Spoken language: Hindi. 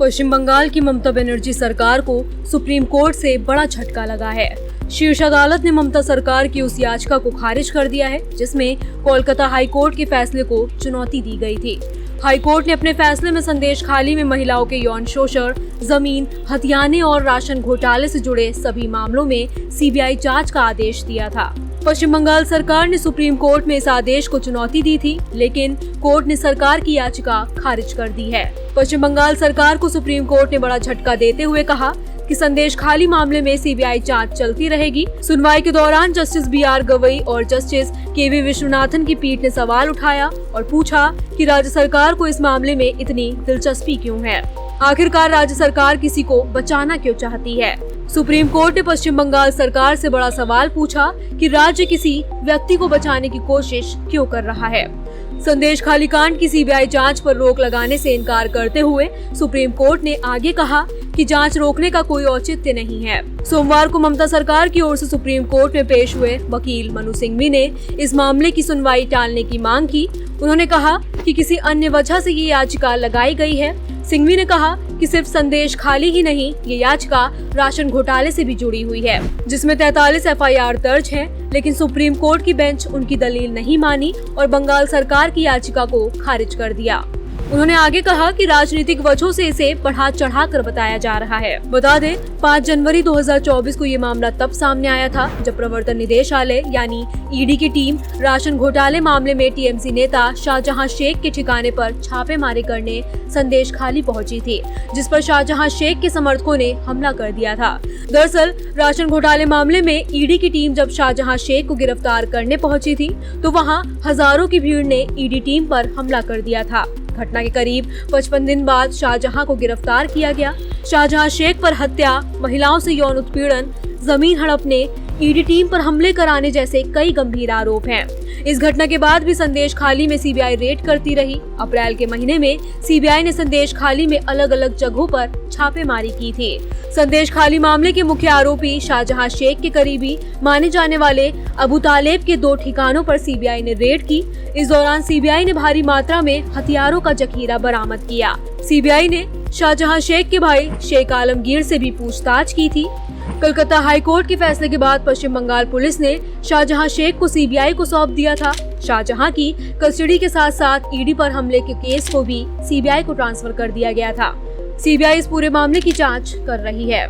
पश्चिम बंगाल की ममता बनर्जी सरकार को सुप्रीम कोर्ट से बड़ा झटका लगा है। शीर्ष अदालत ने ममता सरकार की उस याचिका को खारिज कर दिया है जिसमें कोलकाता हाई कोर्ट के फैसले को चुनौती दी गई थी। हाई कोर्ट ने अपने फैसले में संदेश खाली में महिलाओं के यौन शोषण, जमीन हथियाने और राशन घोटाले से जुड़े सभी मामलों में सीबीआई जांच का आदेश दिया था। पश्चिम बंगाल सरकार ने सुप्रीम कोर्ट में इस आदेश को चुनौती दी थी, लेकिन कोर्ट ने सरकार की याचिका खारिज कर दी है। पश्चिम बंगाल सरकार को सुप्रीम कोर्ट ने बड़ा झटका देते हुए कहा कि संदेश खाली मामले में सीबीआई जांच चलती रहेगी। सुनवाई के दौरान जस्टिस BR गवई और जस्टिस KV विश्वनाथन की पीठ ने सवाल उठाया और पूछा कि राज्य सरकार को इस मामले में इतनी दिलचस्पी क्यों है। आखिरकार राज्य सरकार किसी को बचाना क्यों चाहती है। सुप्रीम कोर्ट ने पश्चिम बंगाल सरकार से बड़ा सवाल पूछा कि राज्य किसी व्यक्ति को बचाने की कोशिश क्यों कर रहा है। संदेश खाली कांड की सीबीआई जांच पर रोक लगाने से इनकार करते हुए सुप्रीम कोर्ट ने आगे कहा कि जांच रोकने का कोई औचित्य नहीं है। सोमवार को ममता सरकार की ओर से सुप्रीम कोर्ट में पेश हुए वकील मनु सिंघवी ने इस मामले की सुनवाई टालने की मांग की। उन्होंने कहा कि किसी अन्य वजह से ये याचिका लगाई गई है। सिंघवी ने कहा कि सिर्फ संदेश खाली ही नहीं, ये याचिका राशन घोटाले से भी जुड़ी हुई है जिसमें 43 FIR दर्ज है, लेकिन सुप्रीम कोर्ट की बेंच उनकी दलील नहीं मानी और बंगाल सरकार की याचिका को खारिज कर दिया। उन्होंने आगे कहा कि राजनीतिक वजहों से इसे बढ़ा चढ़ाकर बताया जा रहा है। बता दें, 5 जनवरी 2024 को ये मामला तब सामने आया था जब प्रवर्तन निदेशालय यानी ED की टीम राशन घोटाले मामले में TMC नेता शाहजहां शेख के ठिकाने पर छापेमारी करने संदेश खाली पहुंची थी, जिस पर शाहजहां शेख के समर्थकों ने हमला कर दिया था। दरअसल राशन घोटाले मामले में ED की टीम जब शाहजहां शेख को गिरफ्तार करने पहुंची थी तो वहां हजारों की भीड़ ने ED टीम पर हमला कर दिया था। घटना के करीब 55 दिन बाद शाहजहां को गिरफ्तार किया गया। शाहजहां शेख पर हत्या, महिलाओं से यौन उत्पीड़न, जमीन हड़पने, ED टीम पर हमले कराने जैसे कई गंभीर आरोप हैं। इस घटना के बाद भी संदेश खाली में सीबीआई रेड करती रही। अप्रैल के महीने में सीबीआई ने संदेश खाली में अलग अलग जगहों पर छापेमारी की थी। संदेश खाली मामले के मुख्य आरोपी शाहजहां शेख के करीबी माने जाने वाले अबू तालेब के 2 ठिकानों पर सीबीआई ने रेड की। इस दौरान सीबीआई ने भारी मात्रा में हथियारों का जखीरा बरामद किया। सीबीआई ने शाहजहां शेख के भाई शेख आलमगीर से भी पूछताछ की थी। कलकत्ता हाई कोर्ट के फैसले के बाद पश्चिम बंगाल पुलिस ने शाहजहां शेख को सीबीआई को सौंप दिया था। शाहजहां की कस्टडी के साथ साथ ED पर हमले के केस को भी सीबीआई को ट्रांसफर कर दिया गया था। सीबीआई इस पूरे मामले की जांच कर रही है।